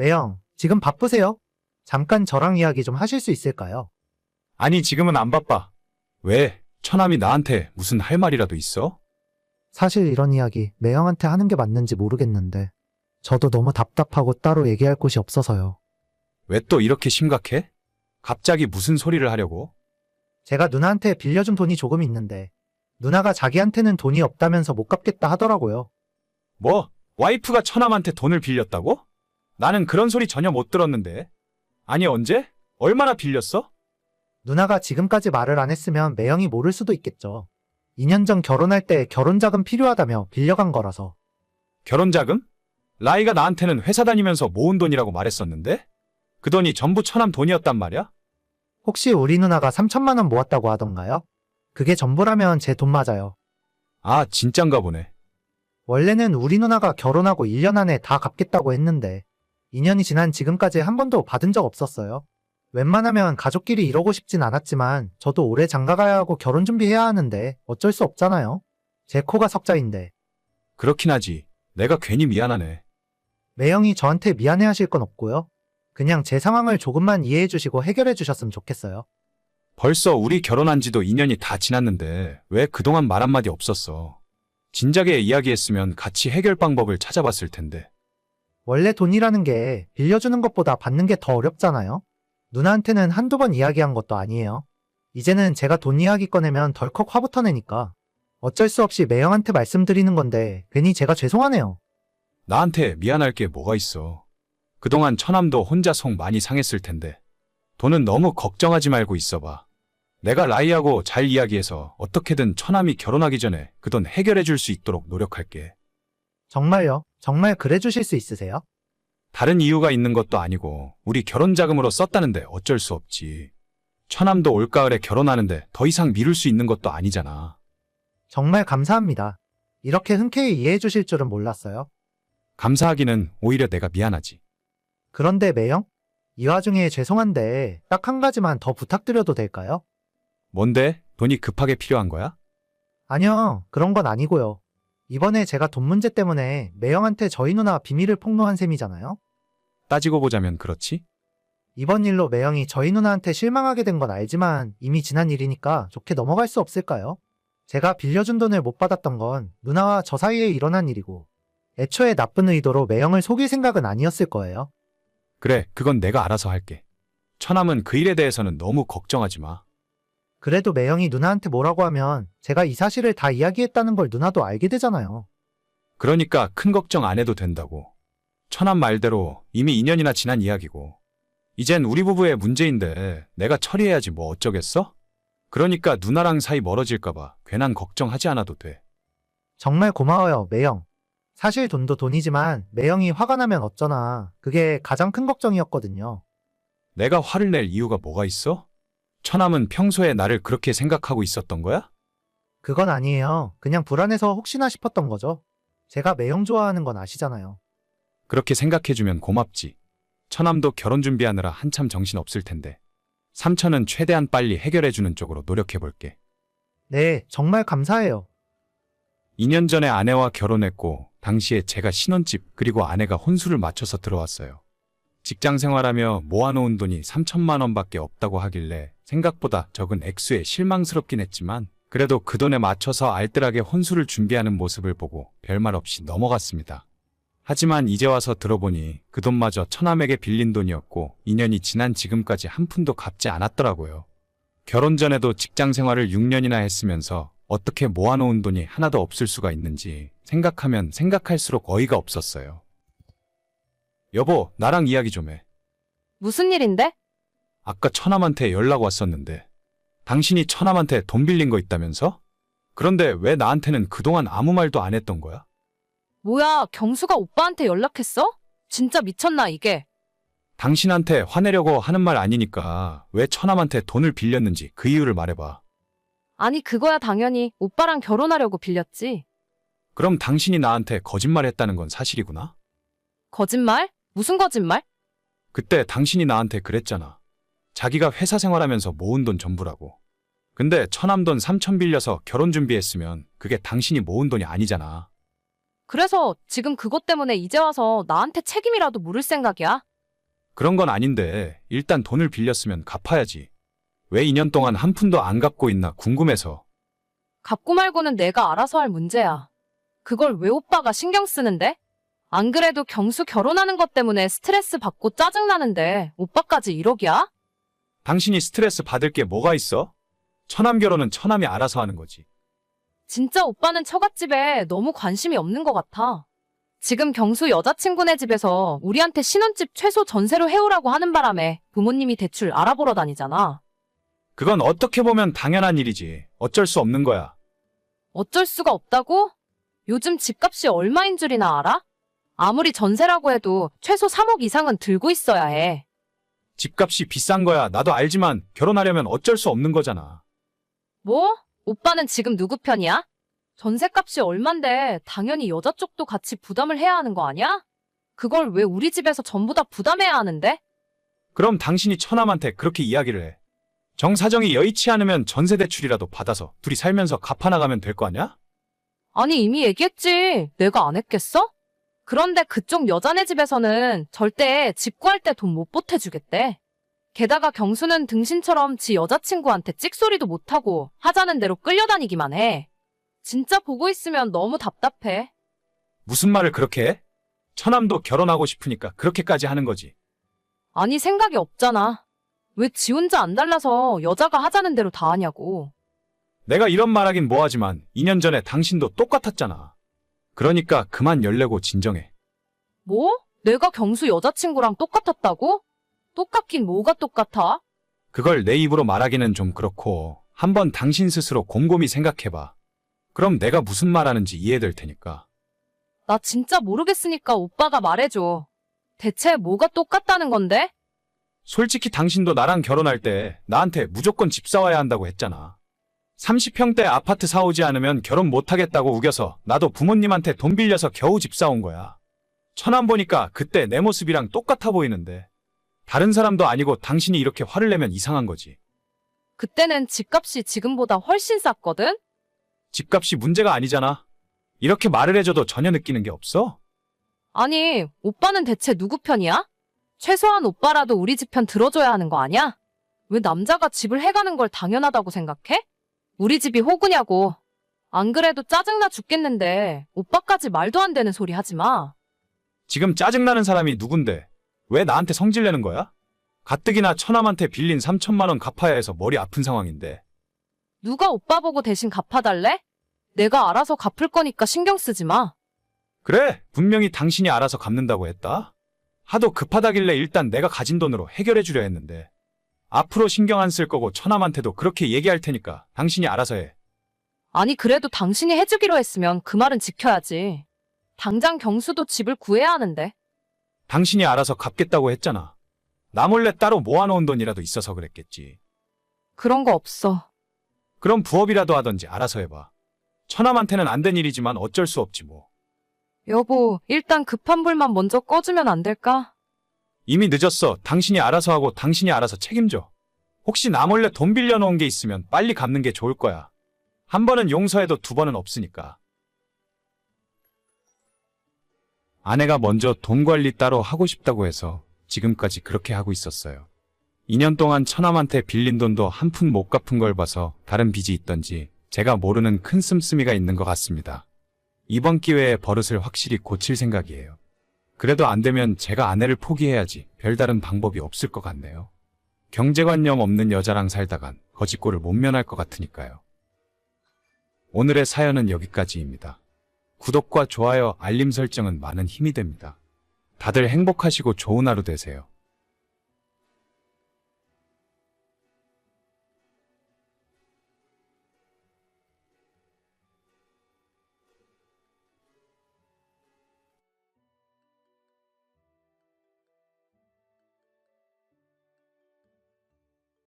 매영, 지금 바쁘세요? 잠깐 저랑 이야기 좀 하실 수 있을까요? 아니, 지금은 안 바빠. 왜? 처남이 나한테 무슨 할 말이라도 있어? 사실 이런 이야기 매영한테 하는 게 맞는지 모르겠는데, 저도 너무 답답하고 따로 얘기할 곳이 없어서요. 왜 또 이렇게 심각해? 갑자기 무슨 소리를 하려고? 제가 누나한테 빌려준 돈이 조금 있는데, 누나가 자기한테는 돈이 없다면서 못 갚겠다 하더라고요. 뭐? 와이프가 처남한테 돈을 빌렸다고? 나는 그런 소리 전혀 못 들었는데. 아니, 언제? 얼마나 빌렸어? 누나가 지금까지 말을 안 했으면 매영이 모를 수도 있겠죠. 2년 전 결혼할 때 결혼자금 필요하다며 빌려간 거라서. 결혼자금? 라이가 나한테는 회사 다니면서 모은 돈이라고 말했었는데? 그 돈이 전부 처남 돈이었단 말이야? 혹시 우리 누나가 3천만 원 모았다고 하던가요? 그게 전부라면 제 돈 맞아요. 아, 진짠가 보네. 원래는 우리 누나가 결혼하고 1년 안에 다 갚겠다고 했는데 2년이 지난 지금까지 한 번도 받은 적 없었어요. 웬만하면 가족끼리 이러고 싶진 않았지만 저도 올해 장가가야 하고 결혼 준비해야 하는데 어쩔 수 없잖아요. 제 코가 석자인데. 그렇긴 하지. 내가 괜히 미안하네. 매영이 저한테 미안해하실 건 없고요. 그냥 제 상황을 조금만 이해해 주시고 해결해 주셨으면 좋겠어요. 벌써 우리 결혼한 지도 2년이 다 지났는데 왜 그동안 말 한마디 없었어? 진작에 이야기했으면 같이 해결 방법을 찾아봤을 텐데. 원래 돈이라는 게 빌려주는 것보다 받는 게 더 어렵잖아요. 누나한테는 한두 번 이야기한 것도 아니에요. 이제는 제가 돈 이야기 꺼내면 덜컥 화부터 내니까 어쩔 수 없이 매영한테 말씀드리는 건데 괜히 제가 죄송하네요. 나한테 미안할 게 뭐가 있어. 그동안 처남도 혼자 속 많이 상했을 텐데. 돈은 너무 걱정하지 말고 있어봐. 내가 라이하고 잘 이야기해서 어떻게든 처남이 결혼하기 전에 그 돈 해결해 줄 수 있도록 노력할게. 정말요? 정말 그래 주실 수 있으세요? 다른 이유가 있는 것도 아니고 우리 결혼 자금으로 썼다는데 어쩔 수 없지. 처남도 올가을에 결혼하는데 더 이상 미룰 수 있는 것도 아니잖아. 정말 감사합니다. 이렇게 흔쾌히 이해해 주실 줄은 몰랐어요. 감사하기는 오히려 내가 미안하지. 그런데 매영? 이 와중에 죄송한데 딱 한 가지만 더 부탁드려도 될까요? 뭔데? 돈이 급하게 필요한 거야? 아니요, 그런 건 아니고요. 이번에 제가 돈 문제 때문에 매영한테 저희 누나 비밀을 폭로한 셈이잖아요? 따지고 보자면 그렇지? 이번 일로 매영이 저희 누나한테 실망하게 된 건 알지만 이미 지난 일이니까 좋게 넘어갈 수 없을까요? 제가 빌려준 돈을 못 받았던 건 누나와 저 사이에 일어난 일이고 애초에 나쁜 의도로 매영을 속일 생각은 아니었을 거예요. 그래, 그건 내가 알아서 할게. 처남은 그 일에 대해서는 너무 걱정하지 마. 그래도 매영이 누나한테 뭐라고 하면 제가 이 사실을 다 이야기했다는 걸 누나도 알게 되잖아요. 그러니까 큰 걱정 안 해도 된다고. 처남 말대로 이미 2년이나 지난 이야기고. 이젠 우리 부부의 문제인데 내가 처리해야지 뭐 어쩌겠어? 그러니까 누나랑 사이 멀어질까봐 괜한 걱정하지 않아도 돼. 정말 고마워요, 매영. 사실 돈도 돈이지만 매영이 화가 나면 어쩌나 그게 가장 큰 걱정이었거든요. 내가 화를 낼 이유가 뭐가 있어? 처남은 평소에 나를 그렇게 생각하고 있었던 거야? 그건 아니에요. 그냥 불안해서 혹시나 싶었던 거죠. 제가 매영 좋아하는 건 아시잖아요. 그렇게 생각해주면 고맙지. 처남도 결혼 준비하느라 한참 정신 없을 텐데. 삼촌은 최대한 빨리 해결해주는 쪽으로 노력해볼게. 네, 정말 감사해요. 2년 전에 아내와 결혼했고 당시에 제가 신혼집 그리고 아내가 혼수를 맞춰서 들어왔어요. 직장 생활하며 모아놓은 돈이 3천만 원밖에 없다고 하길래 생각보다 적은 액수에 실망스럽긴 했지만 그래도 그 돈에 맞춰서 알뜰하게 혼수를 준비하는 모습을 보고 별말 없이 넘어갔습니다. 하지만 이제 와서 들어보니 그 돈마저 처남에게 빌린 돈이었고 2년이 지난 지금까지 한 푼도 갚지 않았더라고요. 결혼 전에도 직장 생활을 6년이나 했으면서 어떻게 모아놓은 돈이 하나도 없을 수가 있는지 생각하면 생각할수록 어이가 없었어요. 여보, 나랑 이야기 좀 해. 무슨 일인데? 아까 처남한테 연락 왔었는데 당신이 처남한테 돈 빌린 거 있다면서? 그런데 왜 나한테는 그동안 아무 말도 안 했던 거야? 뭐야, 경수가 오빠한테 연락했어? 진짜 미쳤나, 이게? 당신한테 화내려고 하는 말 아니니까 왜 처남한테 돈을 빌렸는지 그 이유를 말해봐. 아니, 그거야 당연히 오빠랑 결혼하려고 빌렸지. 그럼 당신이 나한테 거짓말했다는 건 사실이구나? 거짓말? 무슨 거짓말? 그때 당신이 나한테 그랬잖아. 자기가 회사 생활하면서 모은 돈 전부라고. 근데 처남 돈 3천 빌려서 결혼 준비했으면 그게 당신이 모은 돈이 아니잖아. 그래서 지금 그것 때문에 이제 와서 나한테 책임이라도 물을 생각이야? 그런 건 아닌데 일단 돈을 빌렸으면 갚아야지. 왜 2년 동안 한 푼도 안 갚고 있나 궁금해서. 갚고 말고는 내가 알아서 할 문제야. 그걸 왜 오빠가 신경 쓰는데? 안 그래도 경수 결혼하는 것 때문에 스트레스 받고 짜증나는데 오빠까지 1억이야? 당신이 스트레스 받을 게 뭐가 있어? 처남 결혼은 처남이 알아서 하는 거지. 진짜 오빠는 처갓집에 너무 관심이 없는 것 같아. 지금 경수 여자친구네 집에서 우리한테 신혼집 최소 전세로 해오라고 하는 바람에 부모님이 대출 알아보러 다니잖아. 그건 어떻게 보면 당연한 일이지. 어쩔 수 없는 거야. 어쩔 수가 없다고? 요즘 집값이 얼마인 줄이나 알아? 아무리 전세라고 해도 최소 3억 이상은 들고 있어야 해. 집값이 비싼 거야. 나도 알지만 결혼하려면 어쩔 수 없는 거잖아. 뭐? 오빠는 지금 누구 편이야? 전세값이 얼만데 당연히 여자 쪽도 같이 부담을 해야 하는 거 아니야? 그걸 왜 우리 집에서 전부 다 부담해야 하는데? 그럼 당신이 처남한테 그렇게 이야기를 해. 정사정이 여의치 않으면 전세 대출이라도 받아서 둘이 살면서 갚아나가면 될 거 아니야? 아니 이미 얘기했지. 내가 안 했겠어? 그런데 그쪽 여자네 집에서는 절대 집 구할 때 돈 못 보태주겠대. 게다가 경수는 등신처럼 지 여자친구한테 찍소리도 못하고 하자는 대로 끌려다니기만 해. 진짜 보고 있으면 너무 답답해. 무슨 말을 그렇게 해? 처남도 결혼하고 싶으니까 그렇게까지 하는 거지. 아니 생각이 없잖아. 왜 지 혼자 안 달라서 여자가 하자는 대로 다 하냐고. 내가 이런 말하긴 뭐하지만 2년 전에 당신도 똑같았잖아. 그러니까 그만 열내고 진정해. 뭐? 내가 경수 여자친구랑 똑같았다고? 똑같긴 뭐가 똑같아? 그걸 내 입으로 말하기는 좀 그렇고 한번 당신 스스로 곰곰이 생각해봐. 그럼 내가 무슨 말하는지 이해될 테니까. 나 진짜 모르겠으니까 오빠가 말해줘. 대체 뭐가 똑같다는 건데? 솔직히 당신도 나랑 결혼할 때 나한테 무조건 집 사와야 한다고 했잖아. 30평대 아파트 사오지 않으면 결혼 못하겠다고 우겨서 나도 부모님한테 돈 빌려서 겨우 집 사온 거야. 처남 보니까 그때 내 모습이랑 똑같아 보이는데 다른 사람도 아니고 당신이 이렇게 화를 내면 이상한 거지. 그때는 집값이 지금보다 훨씬 쌌거든? 집값이 문제가 아니잖아. 이렇게 말을 해줘도 전혀 느끼는 게 없어? 아니, 오빠는 대체 누구 편이야? 최소한 오빠라도 우리 집 편 들어줘야 하는 거 아니야? 왜 남자가 집을 해가는 걸 당연하다고 생각해? 우리 집이 호구냐고. 안 그래도 짜증나 죽겠는데 오빠까지 말도 안 되는 소리 하지 마. 지금 짜증나는 사람이 누군데? 왜 나한테 성질내는 거야? 가뜩이나 처남한테 빌린 3천만 원 갚아야 해서 머리 아픈 상황인데. 누가 오빠 보고 대신 갚아달래? 내가 알아서 갚을 거니까 신경 쓰지 마. 그래, 분명히 당신이 알아서 갚는다고 했다. 하도 급하다길래 일단 내가 가진 돈으로 해결해 주려 했는데. 앞으로 신경 안 쓸 거고 처남한테도 그렇게 얘기할 테니까 당신이 알아서 해. 아니 그래도 당신이 해주기로 했으면 그 말은 지켜야지. 당장 경수도 집을 구해야 하는데. 당신이 알아서 갚겠다고 했잖아. 나 몰래 따로 모아놓은 돈이라도 있어서 그랬겠지. 그런 거 없어. 그럼 부업이라도 하던지 알아서 해봐. 처남한테는 안 된 일이지만 어쩔 수 없지 뭐. 여보, 일단 급한 불만 먼저 꺼주면 안 될까? 이미 늦었어. 당신이 알아서 하고 당신이 알아서 책임져. 혹시 나 몰래 돈 빌려놓은 게 있으면 빨리 갚는 게 좋을 거야. 한 번은 용서해도 두 번은 없으니까. 아내가 먼저 돈 관리 따로 하고 싶다고 해서 지금까지 그렇게 하고 있었어요. 2년 동안 처남한테 빌린 돈도 한 푼 못 갚은 걸 봐서 다른 빚이 있던지 제가 모르는 큰 씀씀이가 있는 것 같습니다. 이번 기회에 버릇을 확실히 고칠 생각이에요. 그래도 안 되면 제가 아내를 포기해야지 별다른 방법이 없을 것 같네요. 경제관념 없는 여자랑 살다간 거짓골을 못 면할 것 같으니까요. 오늘의 사연은 여기까지입니다. 구독과 좋아요, 알림 설정은 많은 힘이 됩니다. 다들 행복하시고 좋은 하루 되세요.